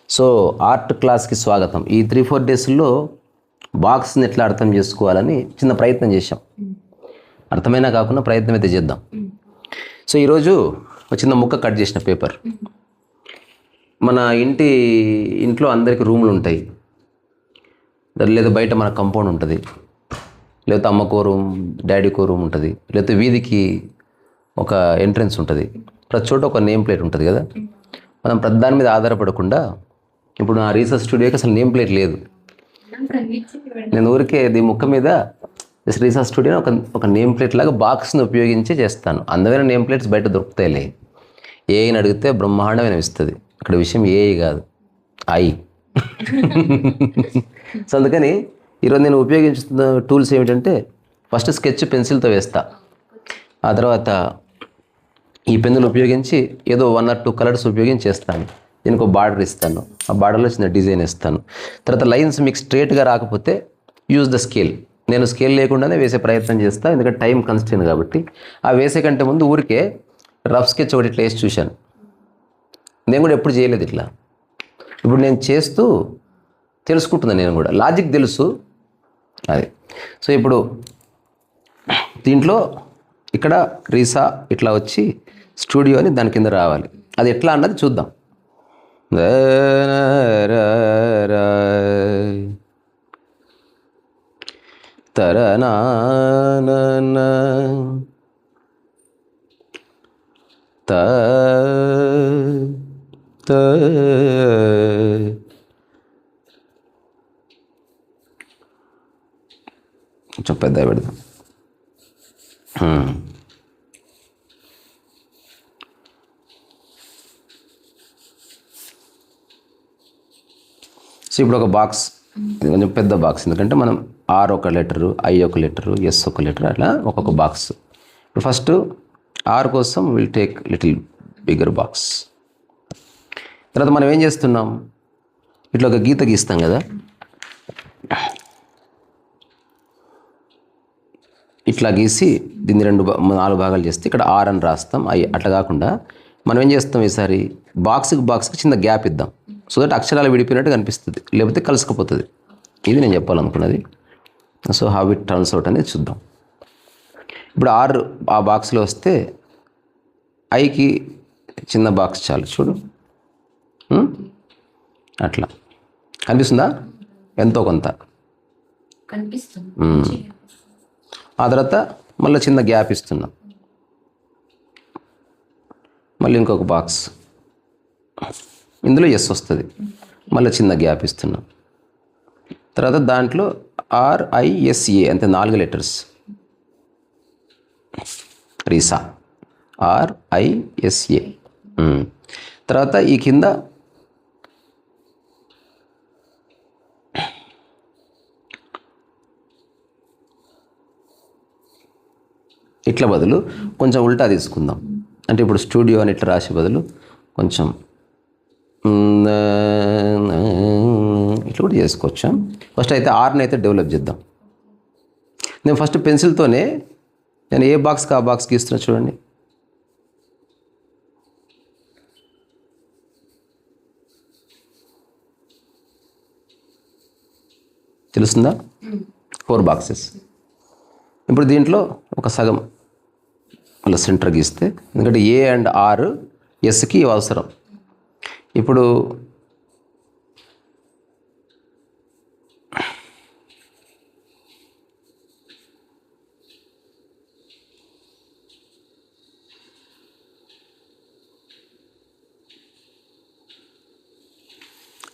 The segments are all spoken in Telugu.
సో ఆర్ట్ క్లాస్కి స్వాగతం. ఈ 3-4 డేస్లో బాక్స్ని ఎట్లా అర్థం చేసుకోవాలని చిన్న ప్రయత్నం చేశాం. అర్థమైనా కాకుండా ప్రయత్నం అయితే చేద్దాం. సో ఈరోజు ఒక చిన్న ముక్క కట్ చేసిన పేపర్. మన ఇంట్లో అందరికీ రూములు ఉంటాయి, లేదా బయట మన కంపౌండ్ ఉంటుంది, లేకపోతే అమ్మకో రూమ్, డాడీకో రూమ్ ఉంటుంది, లేకపోతే వీధికి ఒక ఎంట్రన్స్ ఉంటుంది. ప్రతి చోట ఒక నేమ్ ప్లేట్ ఉంటుంది కదా. మనం ప్రతి దాని మీద ఆధారపడకుండా, ఇప్పుడు నా రీసెర్చ్ స్టూడియోకి అసలు నేమ్ ప్లేట్ లేదు. నేను ఊరికే ఇది ముక్క మీద రీసెర్చ్ స్టూడియో ఒక నేమ్ ప్లేట్ లాగా బాక్స్ని ఉపయోగించి చేస్తాను. అందమైన నేమ్ ప్లేట్స్ బయట దొరుకుతాయిలే. ఏఐని అడిగితే బ్రహ్మాండమైన ఇస్తుంది. ఇక్కడ విషయం ఏఐ కాదు, ఐ. సో అందుకని ఈరోజు నేను ఉపయోగించుతున్న టూల్స్ ఏమిటంటే, ఫస్ట్ స్కెచ్ పెన్సిల్తో వేస్తా. ఆ తర్వాత ఈ పెన్నులు ఉపయోగించి ఏదో 1 or 2 కలర్స్ ఉపయోగించి చేస్తాను. దీనికి ఒక బార్డర్ ఇస్తాను, ఆ బార్డర్లో చిన్న డిజైన్ ఇస్తాను. తర్వాత లైన్స్ మీకు స్ట్రేట్గా రాకపోతే యూజ్ ద స్కేల్. నేను స్కేల్ లేకుండానే వేసే ప్రయత్నం చేస్తాను, ఎందుకంటే టైం కన్స్ట్రెయిన్ కాబట్టి. ఆ వేసే కంటే ముందు ఊరికే రఫ్ స్కెచ్ ఒకటి ఇట్లా వేసి చూశాను. నేను కూడా ఎప్పుడు చేయలేదు ఇట్లా. ఇప్పుడు నేను చేస్తూ తెలుసుకుంటున్నాను, నేను కూడా లాజిక్ తెలుసు అది. సో ఇప్పుడు దీంట్లో ఇక్కడ రీసా ఇట్లా వచ్చి స్టూడియో అని దాని కింద రావాలి. అది ఎట్లా అన్నది చూద్దాం. తరనా కొంచెం పెద్ద పెడదాం. సో ఇప్పుడు ఒక బాక్స్, ఇది కొంచెం పెద్ద బాక్స్, ఎందుకంటే మనం ఆర్ ఒక లెటరు, ఐ ఒక లెటరు, ఎస్ ఒక లెటరు, అట్లా ఒక్కొక్క బాక్స్. ఇప్పుడు ఫస్ట్ ఆర్ కోసం will take little bigger box. తర్వాత మనం ఏం చేస్తున్నాం, ఇట్లా ఒక గీత గీస్తాం కదా, ఇట్లా గీసి దీన్ని 4 భాగాలు చేస్తే ఇక్కడ ఆర్ అని రాస్తాం. అట్లా కాకుండా మనం ఏం చేస్తాం, ఈసారి బాక్స్కి చిన్న గ్యాప్ ఇద్దాం, సో దట్ అక్షరాలు విడిపోయినట్టు కనిపిస్తుంది, లేకపోతే కలుసుకుపోతుంది. ఇది నేను చెప్పాలనుకున్నది. So how it turns out అనేది చూద్దాం. ఇప్పుడు ఆర్ ఆ బాక్స్లో వస్తే ఐకి చిన్న బాక్స్ చాలు, చూడు అట్లా కనిపిస్తుందా, ఎంతో కొంత కనిపిస్తుంది. ఆ తర్వాత మళ్ళీ చిన్న గ్యాప్ ఇస్తున్నాం, మళ్ళీ ఇంకొక బాక్స్, ఇందులో ఎస్ వస్తుంది, మళ్ళీ చిన్న గ్యాప్ ఇస్తున్నాం. తర్వాత దాంట్లో RISA, అంతే 4 లెటర్స్, రీసా, RISA. తర్వాత ఈ కింద ఇట్లా బదులు కొంచెం ఉల్టా తీసుకుందాం. అంటే ఇప్పుడు స్టూడియో అని ఇట్లా రాసే బదులు కొంచెం ఇట్లా కూడా చేసుకోవచ్చు. ఫస్ట్ అయితే ఆర్ని అయితే డెవలప్ చేద్దాం. నేను ఫస్ట్ పెన్సిల్తోనే నేను ఏ బాక్స్కి ఆ బాక్స్ గీస్తున్నా చూడండి. తెలుస్తుందా, 4 బాక్సెస్. ఇప్పుడు దీంట్లో ఒక సగం అలా సెంటర్ గీస్తే, ఎందుకంటే ఏ అండ్ ఆర్ ఎస్కి అవసరం. ఇప్పుడు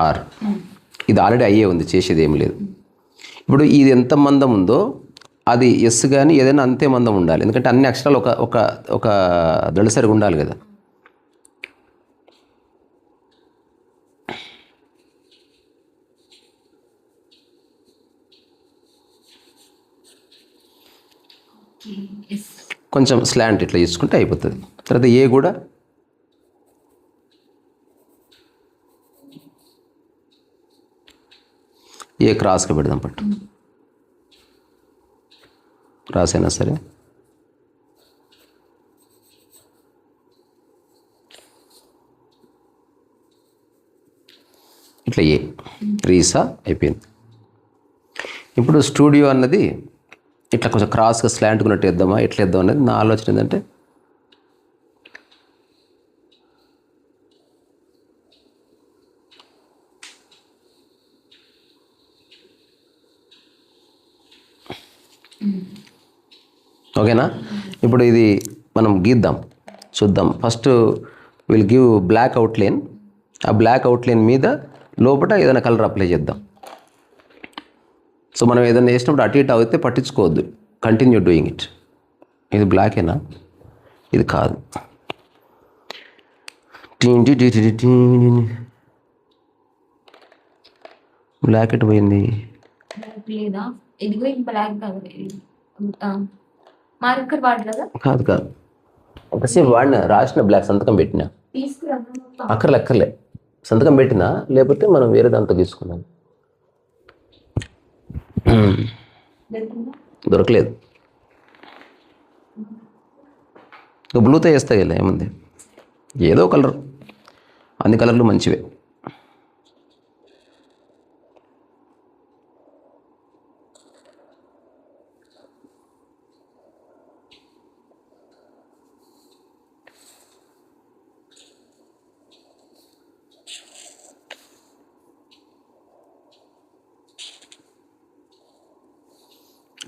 ఆర్ ఇది ఆల్రెడీ అయ్యే ఉంది, చేసేది ఏం లేదు. ఇప్పుడు ఇది ఎంత మందం ఉందో అది ఎస్ కానీ ఏదైనా అంతే మందం ఉండాలి, ఎందుకంటే అన్ని అక్షరాలు ఒక దళసరిగా ఉండాలి కదా. కొంచెం స్లాంట్ ఇట్లా తీసుకుంటే అయిపోతుంది. తర్వాత ఏ కూడా ఏ క్రాస్గా పెడదాం, పట్టు క్రాస్ అయినా సరే. ఇట్లా ఏ రీసా అయిపోయింది. ఇప్పుడు స్టూడియో అన్నది ఇట్లా కొంచెం క్రాస్గా స్లాంట్గా ఉన్నట్టు వేద్దామా ఎట్లా వేద్దాం అనేది నా ఆలోచన ఏంటంటే ఓకేనా. ఇప్పుడు ఇది మనం గీద్దాం, చూద్దాం. First will give black outline. ఆ బ్లాక్ అవుట్లైన్ మీద లోపల ఏదైనా కలర్ అప్లై చేద్దాం. సో మనం ఏదైనా వేసినప్పుడు అటు ఇటు అయితే పట్టించుకోవద్దు, కంటిన్యూ డూయింగ్ ఇట్. ఇది బ్లాకేనా? ఇది కాదు. బ్లాక్ ఎటు పోయింది? కాదు కాదు, ఒకసేపు వాడిన రాసిన బ్లాక్ సంతకం పెట్టినా అక్కర్లే సంతకం పెట్టినా, లేకపోతే మనం వేరే దాంతో తీసుకున్నాం. దొరకలేదు. బ్లూతో వేస్తాయి కదా, ఏముంది, ఏదో కలర్, అన్ని కలర్లు మంచివే.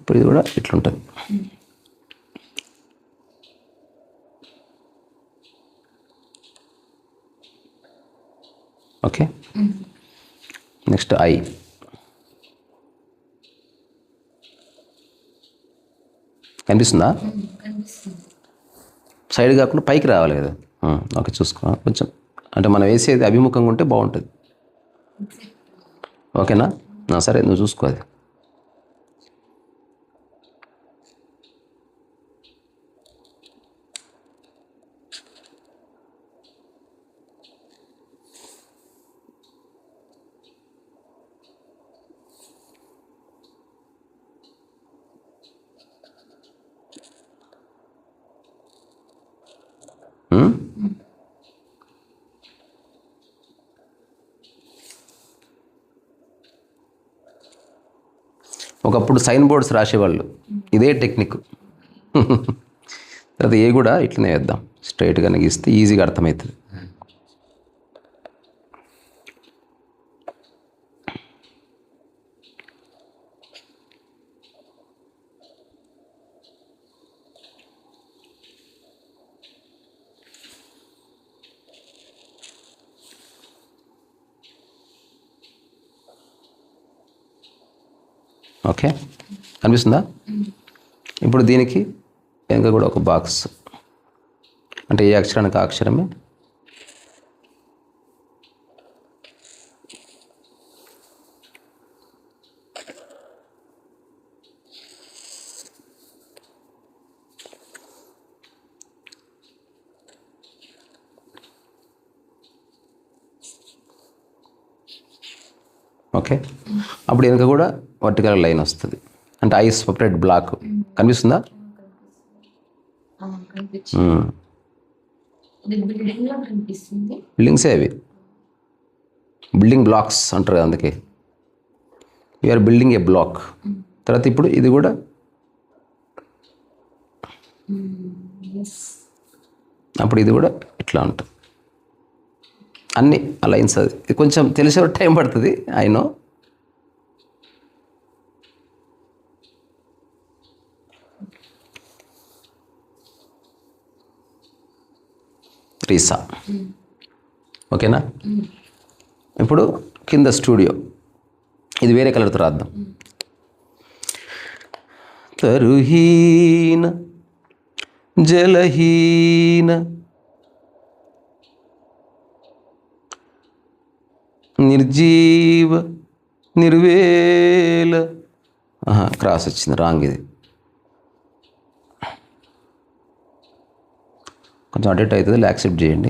ఇప్పుడు ఇది కూడా ఇట్లుంటుంది. Okay, next eye. కనిపిస్తుందా? సైడ్ కాకుండా పైకి రావాలి కదా. ఓకే, చూసుకో కొంచెం, అంటే మనం వేసేది అభిముఖంగా ఉంటే బాగుంటుంది. ఓకేనా? సరే, నువ్వు చూసుకో అది. ఒకప్పుడు సైన్ బోర్డ్స్ రాసేవాళ్ళు, ఇదే టెక్నిక్. తర్వాత ఏ కూడా ఇట్లనే వేద్దాం, స్ట్రైట్గానే గీస్తే ఈజీగా అర్థమవుతుంది. ఓకే, కనిపిస్తుందా? ఇప్పుడు దీనికి వెనక కూడా ఒక బాక్స్, అంటే ఏ అక్షరానికి ఆ అక్షరమే. ఓకే, అప్పుడు వెనక కూడా వర్టికల్ లైన్ వస్తుంది, అంటే ఐ సపరేట్ బ్లాక్. కనిపిస్తుందా? బిల్డింగ్సే అవి, బిల్డింగ్ బ్లాక్స్ అంటారు కదా, అందుకే వీఆర్ బిల్డింగ్ ఏ బ్లాక్. తర్వాత ఇప్పుడు ఇది కూడా అప్పుడు ఇది కూడా ఇట్లా ఉంటుంది. అన్నీ ఆ లైన్స్, అది కొంచెం తెలిసే టైం పడుతుంది, ఐ నో. రీసా, ఓకేనా? ఇప్పుడు కింద స్టూడియో, ఇది వేరే కలర్తో రాద్దాం. తరుహీన జలహీన నిర్జీవ నిర్వేల. క్రాస్ వచ్చింది, రాంగ్. ఇది కొంచెం అటెట్ అవుతుంది, యాక్సెప్ట్ చేయండి.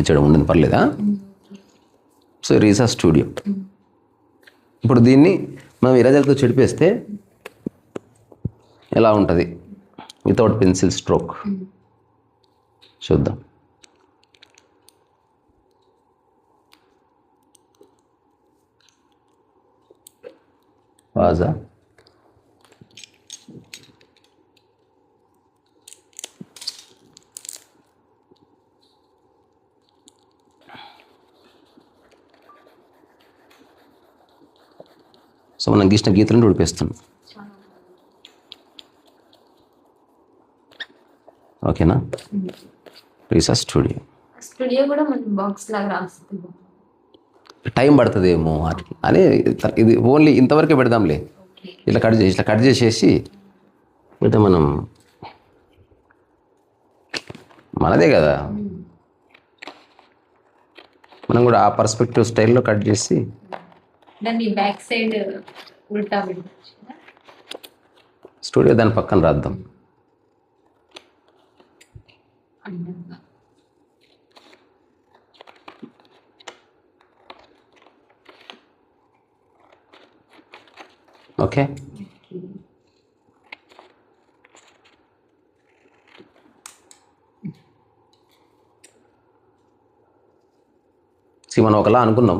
ఇచ్చడం ఉండదు, పర్లేదా? సో రీసా స్టూడియో. ఇప్పుడు దీన్ని మనం ఇరేజర్తో చెడిపేస్తే ఎలా ఉంటుంది వితౌట్ పెన్సిల్ స్ట్రోక్ చూద్దాం. వాజా సో మనం గీసిన గీతలను ఉడిపేస్తున్నాం. ఓకేనా? ప్రీసా స్టూడియో కూడా మనం బాక్స్ లాగా రాస్తుంది. టైం పడుతుందేమో అని ఇది ఓన్లీ ఇంతవరకే పెడదాంలే. ఇట్లా కట్ చేసేసి అయితే మనం మనదే కదా, మనం కూడా ఆ పర్స్పెక్టివ్ స్టైల్లో కట్ చేసి దాన్ని బ్యాక్ సైడ్ ఉల్టా స్టూడియో దాని పక్కన రాద్దాం. ఓకే, మనం ఒకలా అనుకున్నాం,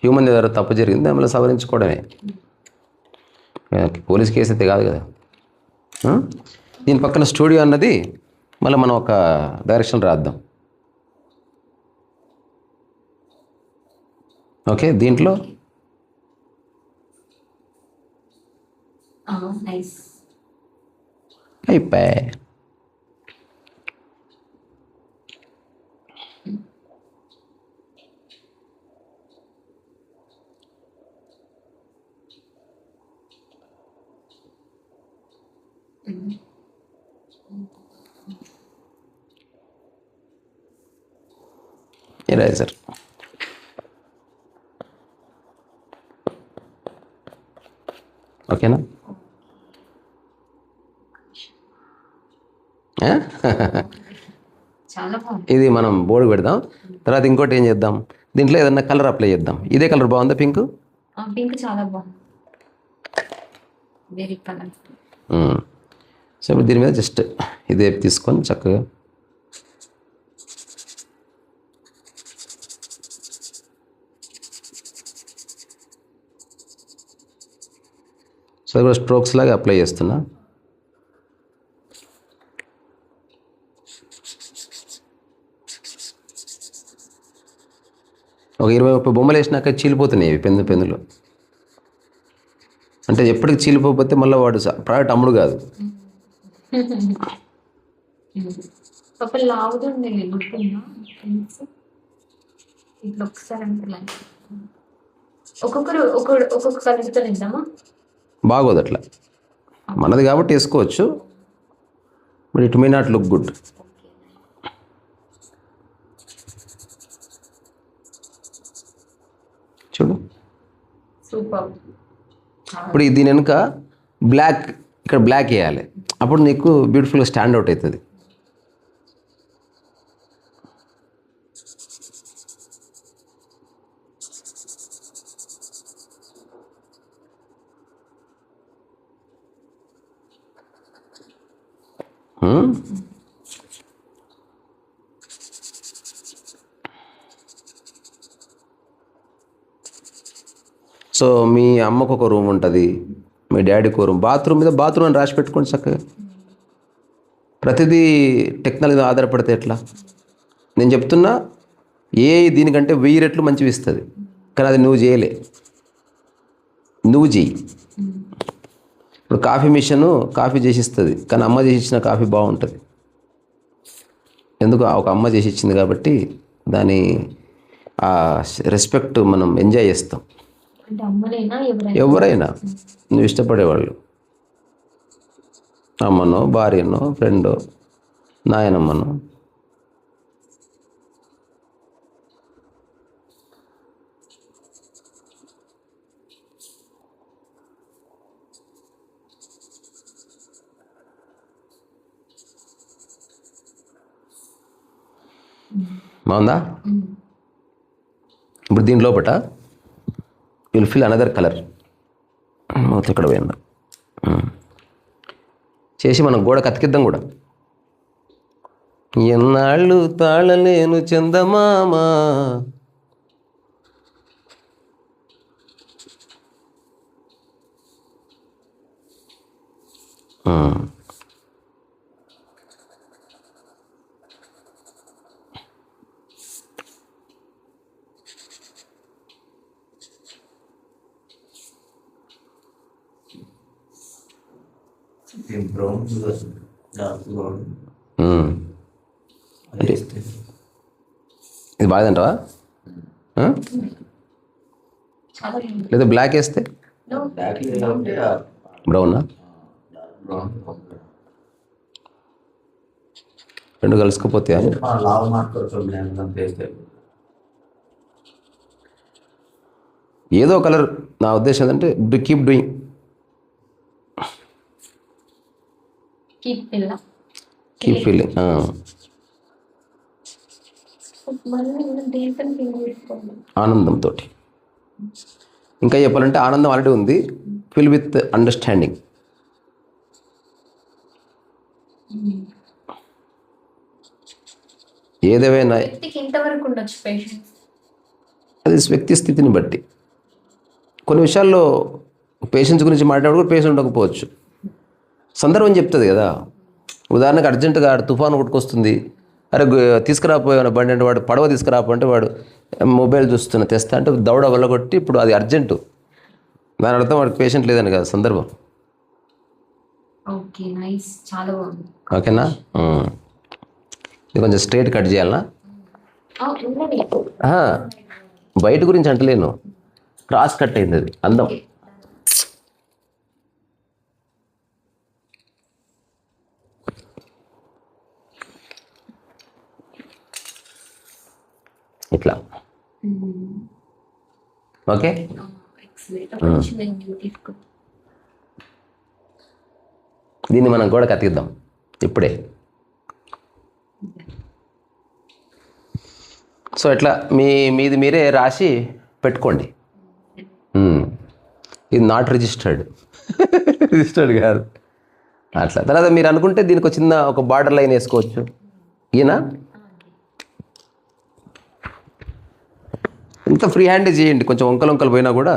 హ్యూమన్ దగ్గర తప్పు జరిగింది, దానివల్ల సవరించుకోవడమే. పోలీస్ కేసు అయితే కాదు కదా. దీని పక్కన స్టూడియో అన్నది మళ్ళీ మనం ఒక డైరెక్షన్ రాద్దాం. ఓకే, దీంట్లో అయిపోయి ఎరేజర్. ఓకేనా? ఇది మనం బోర్డు పెడదాం. తర్వాత ఇంకోటి ఏం చేద్దాం, దీంట్లో ఏదన్నా కలర్ అప్లై చేద్దాం. ఇదే కలర్ బాగుందా? పింక్ చాలా బాగుంది. సో ఇప్పుడు దీని మీద జస్ట్ ఇదే తీసుకొని చక్కగా సో కూడా స్ట్రోక్స్ లాగా అప్లై చేస్తున్నా. ఒక 20-30 బొమ్మలు వేసినాక చీలిపోతున్నాయి పెన్నులు. అంటే ఎప్పటికి చీలిపోతే మళ్ళీ వాడు ప్రోడక్ట్ అమ్ముడు కాదు. బాగోదు అట్లా, మనది కాబట్టి వేసుకోవచ్చు, but it may not look good. చూడు, ఇప్పుడు దీని వెనుక బ్లాక్, ఇక్కడ బ్లాక్ వేయాలి, అప్పుడు నీకు బ్యూటిఫుల్గా స్టాండ్ అవుట్ అవుతుంది. సో మీ అమ్మకు ఒక రూమ్ ఉంటుంది, మీ డాడీకి ఒక రూమ్, బాత్రూమ్ మీద బాత్రూమ్ అని రాసి పెట్టుకోండి చక్కగా. ప్రతిదీ టెక్నాలజీ ఆధారపడితే ఎట్లా? నేను చెప్తున్నా, దీనికంటే 1000 రెట్లు మంచివి ఇస్తుంది, కానీ అది నువ్వు చేయలే, నువ్వు చెయ్యి. ఇప్పుడు కాఫీ మిషను కాఫీ చేసిస్తుంది, కానీ అమ్మ చేసి ఇచ్చిన కాఫీ బాగుంటుంది. ఎందుకు? ఒక అమ్మ చేసి ఇచ్చింది కాబట్టి దాని ఆ రెస్పెక్ట్ మనం ఎంజాయ్ చేస్తాం. ఎవరైనా నువ్వు ఇష్టపడేవాళ్ళు, అమ్మనో, భార్యనో, ఫ్రెండో, నాయనమ్మనో. బాగుందా? ఇప్పుడు దీని లోపట విల్ ఫిల్ అనదర్ కలర్. ఇక్కడ పోయిందా? చేసి మనం గోడ కతికిద్దాం కూడా. ఎన్నాళ్ళు తాళలేను చందమామ. ఇది బాగుందంటావా? చాలా బాగుంది. లేదా బ్లాక్ వేస్తే బ్రౌనా? రెండు కలుసుకుపోతే ఏదో కలర్. నా ఉద్దేశం ఏంటంటే కీప్ డూయింగ్. కీప్ పిల్ల కీప్ ఫీలింగ్. ఆనందంతో. ఇంకా చెప్పాలంటే ఆనందం ఆల్రెడీ ఉంది. Fill with understanding. ఏదేమైనా వ్యక్తికి ఇంతవరకు ఉండొచ్చు పేషెన్స్. అది వ్యక్తి స్థితిని బట్టి. కొన్ని విషయాల్లో పేషెన్స్ గురించి మాట్లాడేటప్పుడు పేషెంట్ ఉండకపోవచ్చు. సందర్భం చెప్తుంది కదా. ఉదాహరణకు అర్జెంటుగా తుఫాను కొట్టుకొస్తుంది. అరే తీసుకురాపోయిన బండి అంటే వాడు పడవ తీసుకురాపంటే వాడు మొబైల్ చూస్తున్న తెస్తా అంటే దౌడ వల్ల కొట్టి ఇప్పుడు అది అర్జెంటు. దాని అర్థం వాడికి పేషెంట్ లేదని కదా సందర్భం. ఓకే నైస్, చాలా బాగుంది. ఓకేనా? ఇది కొంచెం స్ట్రైట్ కట్ చేయాలనా? బయట గురించి అంటలేను, క్రాస్ కట్ అయింది అది అందం. ఇట్లా ఓకే. దీన్ని మనం కూడా కతికిద్దాం ఇప్పుడే. సో ఇట్లా మీది మీరే రాసి పెట్టుకోండి. ఇది నాట్ రిజిస్టర్డ్ కాదు అట్లా. తర్వాత మీరు అనుకుంటే దీనికి ఒక చిన్న ఒక బార్డర్ లైన్ వేసుకోవచ్చు. ఈయన ఇంత ఫ్రీ హ్యాండే చేయండి, కొంచెం వంకలు పోయినా కూడా.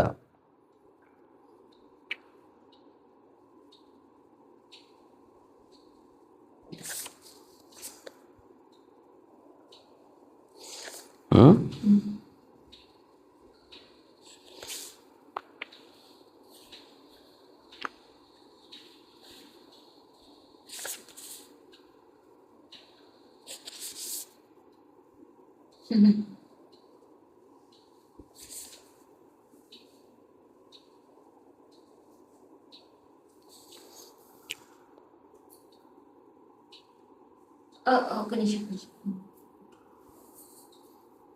ఒక నిమిషం.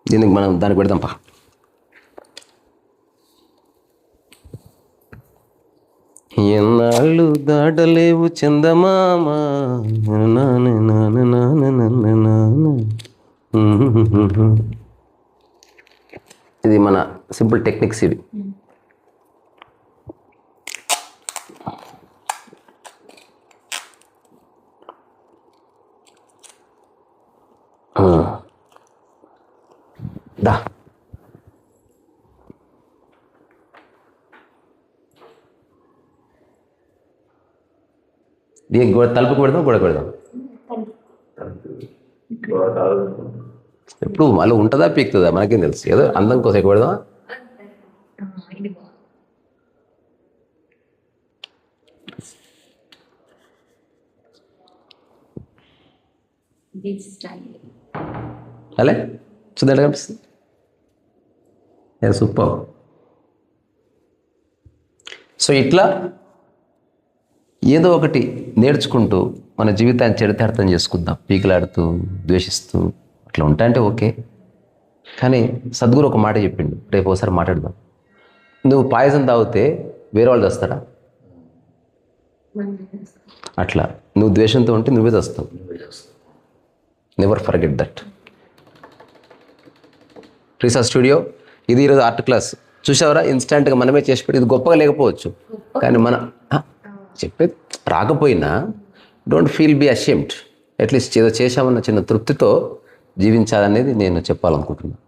దీనికి మనం దానికి పెడదాంపా. ఎన్నాళ్ళు దాటలేవు చందమామ. ఇది మన సింపుల్ టెక్నిక్స్ ఇవి. దా దీనికి తలుపుకు పెడదాం, గోడ పెడదాం. ఎప్పుడు మళ్ళీ ఉంటుందా పీకుతుందా మనకేం తెలుసు. ఏదో అందం కోసం ఎక్కువ పెడదాం. అలే చూద్దా కనిపిస్తుంది. సూపర్. సో ఇట్లా ఏదో ఒకటి నేర్చుకుంటూ మన జీవితాన్ని చరితార్థం చేసుకుందాం. పీకులాడుతూ ద్వేషిస్తూ అట్లా ఉంటా అంటే ఓకే. కానీ సద్గురు ఒక మాట చెప్పిండు, రేపు ఒకసారి మాట్లాడదాం. నువ్వు పాయసం తాగితే వేరే వాళ్ళు తెస్తారా? అట్లా నువ్వు ద్వేషంతో ఉంటే నువ్వే తెస్తావు. Never forget that. రీసా స్టూడియో ఇది ఈరోజు ఆర్ట్ క్లాస్ చూసావరా? ఇన్స్టెంట్గా మనమే చేసి పెట్టి. ఇది గొప్పగా లేకపోవచ్చు కానీ మన చెప్పేది రాకపోయినా don't feel be ashamed. At least ఏదో చేశామన్న చిన్న తృప్తితో జీవించాలనేది నేను చెప్పాలనుకుంటున్నాను.